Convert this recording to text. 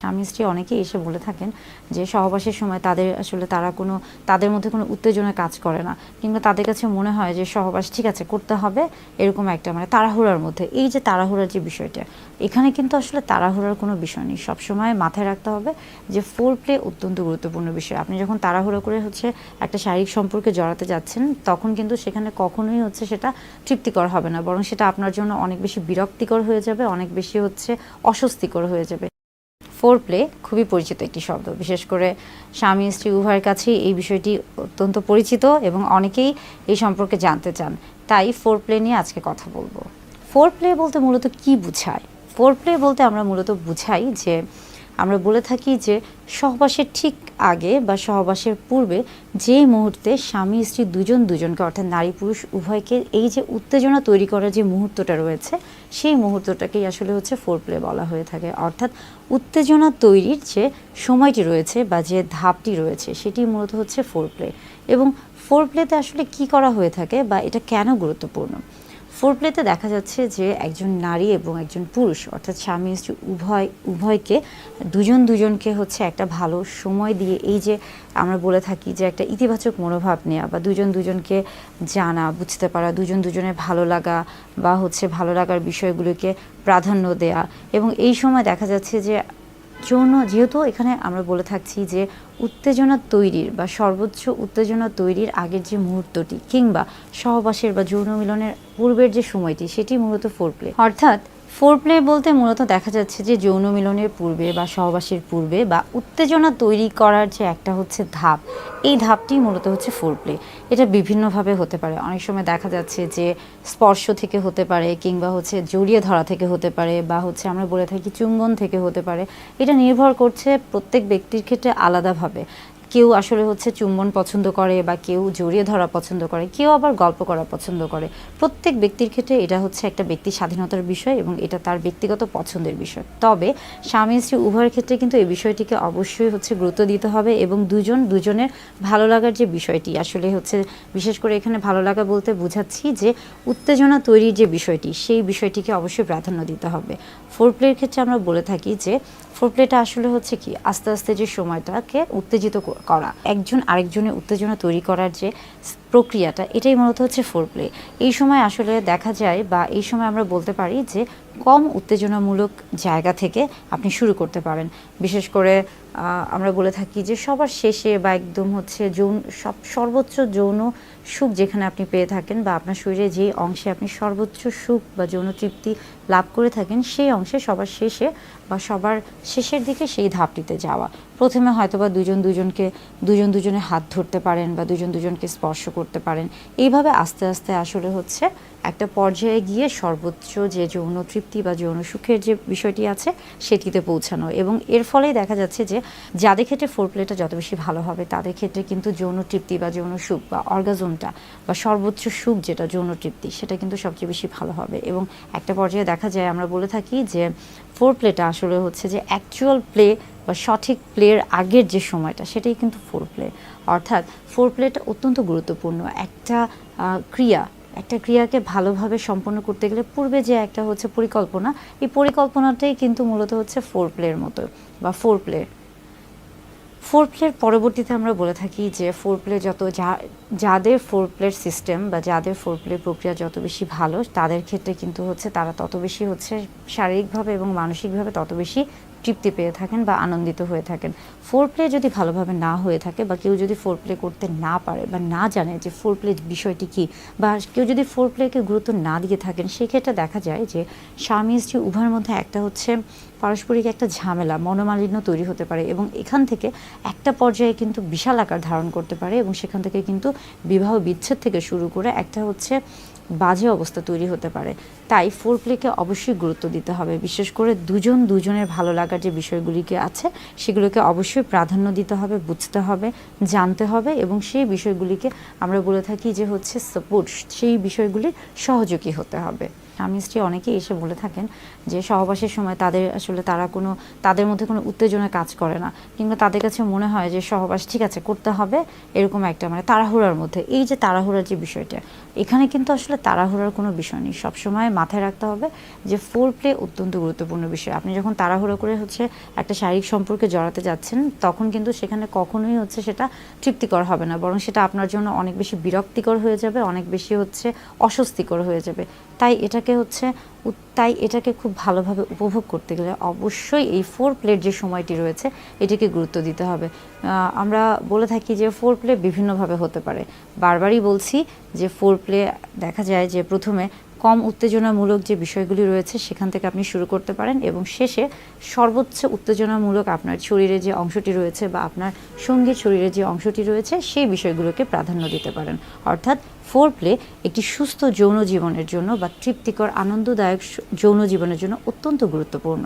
স্বামী স্ত্রী অনেকেই এসে বলে থাকেন যে সহবাসের সময় তাদের মধ্যে কোনো উত্তেজনা কাজ করে না, কিংবা তাদের কাছে মনে হয় যে সহবাস ঠিক আছে করতে হবে, এরকম একটা তাড়াহুড়ার মধ্যে। এই যে তাড়াহুড়ার যে বিষয়টা, এখানে কিন্তু আসলে তাড়াহুড়ার কোনো বিষয় নেই। সবসময় মাথায় রাখতে হবে যে ফোর প্লে অত্যন্ত গুরুত্বপূর্ণ বিষয়। আপনি যখন তাড়াহুড়ো করে একটা শারীরিক সম্পর্কে জড়াতে যাচ্ছেন, তখন কিন্তু সেখানে কখনোই সেটা তৃপ্তিকর হবে না, বরং সেটা আপনার জন্য অনেক বেশি বিরক্তিকর হয়ে যাবে, অনেক বেশি অস্বস্তিকর হয়ে যাবে। ফোর প্লে খুবই পরিচিত একটি শব্দ, বিশেষ করে স্বামী স্ত্রী উভয়ের কাছেই এই বিষয়টি অত্যন্ত পরিচিত এবং অনেকেই এই সম্পর্কে জানতে চান। তাই ফোর প্লে নিয়ে আজকে কথা বলবো। ফোর প্লে বলতে মূলত কি বোঝায়? ফোর প্লে বলতে আমরা মূলত বুঝাই যে আমরা বলে থাকি যে সহবাসের ঠিক আগে বা সহবাসের পূর্বে যেই মুহূর্তে স্বামী স্ত্রী দুজনকে অর্থাৎ নারী পুরুষ উভয়কে এই যে উত্তেজনা তৈরি করার যে মুহূর্তটা রয়েছে, সেই মুহূর্তটাকেই আসলে ফোর প্লে বলা হয়ে থাকে। অর্থাৎ উত্তেজনা তৈরির যে সময়টি রয়েছে বা যে ধাপটি রয়েছে, সেটি মূলত ফোর প্লে। এবং ফোর প্লেতে আসলে কি করা হয়ে থাকে বা এটা কেন গুরুত্বপূর্ণ? ফোর প্লেতে দেখা যাচ্ছে যে একজন নারী এবং একজন পুরুষ অর্থাৎ স্বামী স্ত্রী উভয়কে দুজনকে একটা ভালো সময় দিয়ে, এই যে আমরা বলে থাকি যে একটা ইতিবাচক মনোভাব নেওয়া বা দুজনকে জানা, বুঝতে পারা, দুজনের ভালো লাগা বা ভালো লাগার বিষয়গুলোকে প্রাধান্য দেয়া। এবং এই সময় দেখা যাচ্ছে যে যেহেতু এখানে আমরা বলে থাকছি যে উত্তেজনা তৈরির বা সর্বোচ্চ উত্তেজনা তৈরির আগের যে মুহূর্তটি কিংবা সহবাসের বা যৌন মিলনের পূর্বের যে সময়টি, সেটি মূলত ফোর প্লে। অর্থাৎ ফোর প্লে বলতে মূলত দেখা যাচ্ছে যে যৌন মিলনের পূর্বে বা সহবাসের পূর্বে বা উত্তেজনা তৈরি করার যে একটা ধাপ, এই ধাপটি মূলত ফোর প্লে। এটা বিভিন্নভাবে হতে পারে। অনেক সময় দেখা যাচ্ছে যে স্পর্শ থেকে হতে পারে, কিংবা জড়িয়ে ধরা থেকে হতে পারে, বা আমরা বলে থাকি চুম্বন থেকে হতে পারে। এটা নির্ভর করছে প্রত্যেক ব্যক্তির ক্ষেত্রে আলাদাভাবে। কেউ আসলে চুম্বন পছন্দ করে, বা কেউ জড়িয়ে ধরা পছন্দ করে, কেউ আবার গল্প করা পছন্দ করে। প্রত্যেক ব্যক্তির ক্ষেত্রে এটা একটা ব্যক্তি স্বাধীনতার বিষয় এবং এটা তার ব্যক্তিগত পছন্দের বিষয়। তবে স্বামী স্ত্রী উভয়ের ক্ষেত্রে কিন্তু এই বিষয়টিকে অবশ্যই গুরুত্ব দিতে হবে এবং দুজনের ভালো লাগার যে বিষয়টি আসলে বিশেষ করে এখানে ভালো লাগা বলতে বোঝাচ্ছি যে উত্তেজনা তৈরির যে বিষয়টি, সেই বিষয়টিকে অবশ্যই প্রাধান্য দিতে হবে। ফোর প্লের ক্ষেত্রে আমরা বলে থাকি যে ফোর প্লেটা আসলে কি আস্তে আস্তে যে সময়টাকে উত্তেজিত করা, একজন আরেকজনের উত্তেজনা তৈরি করার যে প্রক্রিয়াটা, এটাই মূলত ফোর প্লে। এই সময় আসলে দেখা যায় বা এই সময় আমরা বলতে পারি যে কম উত্তেজনামূলক জায়গা থেকে আপনি শুরু করতে পারেন। বিশেষ করে আমরা বলে থাকি যে সবার শেষে বা একদম সর্বোচ্চ যৌন সুখ যেখানে আপনি পেয়ে থাকেন বা আপনার শরীরে যে অংশে আপনি সর্বোচ্চ সুখ বা যৌন তৃপ্তি লাভ করে থাকেন, সেই অংশে সবার শেষে বা সবার শেষের দিকে সেই ধাপটিতে যাওয়া। প্রথমে হয়তোবা দুজনের হাত ধরতে পারেন বা দুজনকে স্পর্শ করতে পারেন। এইভাবে আস্তে আস্তে আসলে একটা পর্যায়ে গিয়ে সর্বোচ্চ যে যৌন তৃপ্তি বা যৌন সুখের যে বিষয়টি আছে, সেটিতে পৌঁছানো। এবং এর ফলেই দেখা যাচ্ছে যে যাদের ক্ষেত্রে ফোর প্লেটা যত বেশি ভালো হবে, তাদের ক্ষেত্রে কিন্তু যৌন তৃপ্তি বা যৌন সুখ বা অর্গাজমটা বা সর্বোচ্চ সুখ যেটা যৌন তৃপ্তি, সেটা কিন্তু সবচেয়ে বেশি ভালো হবে। এবং একটা পর্যায়ে দেখা যায়, আমরা বলে থাকি যে ফোর প্লেটা আসলে যে অ্যাকচুয়াল প্লে বা সঠিক প্লের আগের যে সময়টা, সেটাই কিন্তু ফোর প্লে। অর্থাৎ ফোর প্লেটা অত্যন্ত গুরুত্বপূর্ণ একটা ক্রিয়াকে ভালোভাবে সম্পন্ন করতে গেলে পূর্বে যে একটা পরিকল্পনা, এই পরিকল্পনাটাই কিন্তু মূলত ফোর প্লের মতো বা ফোর প্লের পরবর্তীতে আমরা বলে থাকি যে ফোর প্লে যাদের ফোর প্লের সিস্টেম বা যাদের ফোর প্লে প্রক্রিয়া যত বেশি ভালো, তাদের ক্ষেত্রে কিন্তু তারা তত বেশি শারীরিকভাবে এবং মানসিকভাবে তত বেশি তৃপ্তি পেয়ে থাকেন বা আনন্দিত হয়ে থাকেন। ফোর প্লে যদি ভালোভাবে না হয়ে থাকে বা কেউ যদি ফোর প্লে করতে না পারে বা না জানে যে ফোর প্লে বিষয়টি কী, বা কেউ যদি ফোর প্লেকে গুরুত্ব না দিয়ে থাকেন, সেক্ষেত্রে দেখা যায় যে স্বামী স্ত্রী উভয়ের মধ্যে একটা পারস্পরিক একটা ঝামেলা, মনোমালিন্য তৈরি হতে পারে এবং এখান থেকে একটা পর্যায়ে কিন্তু বিশাল আকার ধারণ করতে পারে এবং সেখান থেকে কিন্তু বিবাহ বিচ্ছেদ থেকে শুরু করে একটা বাজে অবস্থা তৈরি হতে পারে। তাই ফোর প্লেকে অবশ্যই গুরুত্ব দিতে হবে। বিশেষ করে দুজনের ভালো লাগার যে বিষয়গুলিকে আছে, সেগুলোকে অবশ্যই প্রাধান্য দিতে হবে, বুঝতে হবে, জানতে হবে এবং সেই বিষয়গুলিকে আমরা বলে থাকি যে সাপোর্ট, সেই বিষয়গুলির সহযোগী হতে হবে। স্বামী স্ত্রী অনেকেই এসে বলে থাকেন যে সহবাসের সময় তাদের মধ্যে কোনো উত্তেজনা কাজ করে না, কিংবা তাদের কাছে মনে হয় যে সহবাস ঠিক আছে করতে হবে, এরকম একটা তাড়াহুড়ার মধ্যে। এই যে তাড়াহুড়ার যে বিষয়টা, এখানে কিন্তু আসলে তাড়াহুড়ার কোনো বিষয় নেই। সবসময় মাথায় রাখতে হবে যে ফোর প্লে অত্যন্ত গুরুত্বপূর্ণ বিষয়। আপনি যখন তাড়াহুড়ো করে একটা শারীরিক সম্পর্কে জড়াতে যাচ্ছেন, তখন কিন্তু সেখানে কখনোই সেটা তৃপ্তিকর হবে না, বরং সেটা আপনার জন্য অনেক বেশি বিরক্তিকর হয়ে যাবে, অনেক বেশি অস্বস্তিকর হয়ে যাবে। তাই এটাকে খুব ভালোভাবে উপভোগ করতে গেলে অবশ্যই এই ফোর প্লের যে সময়টি রয়েছে এটাকে গুরুত্ব দিতে হবে। আমরা বলে থাকি যে ফোর প্লে বিভিন্নভাবে হতে পারে। বারবারই বলছি যে ফোর প্লে দেখা যায় যে প্রথমে কম উত্তেজনামূলক যে বিষয়গুলি রয়েছে সেখান থেকে আপনি শুরু করতে পারেন এবং শেষে সর্বোচ্চ উত্তেজনামূলক আপনার শরীরে যে অংশটি রয়েছে বা আপনার সঙ্গীর শরীরে যে অংশটি রয়েছে সেই বিষয়গুলোকে প্রাধান্য দিতে পারেন। অর্থাৎ ফোর প্লে একটি সুস্থ যৌন জীবনের জন্য বা তৃপ্তিকর আনন্দদায়ক যৌন জীবনের জন্য অত্যন্ত গুরুত্বপূর্ণ।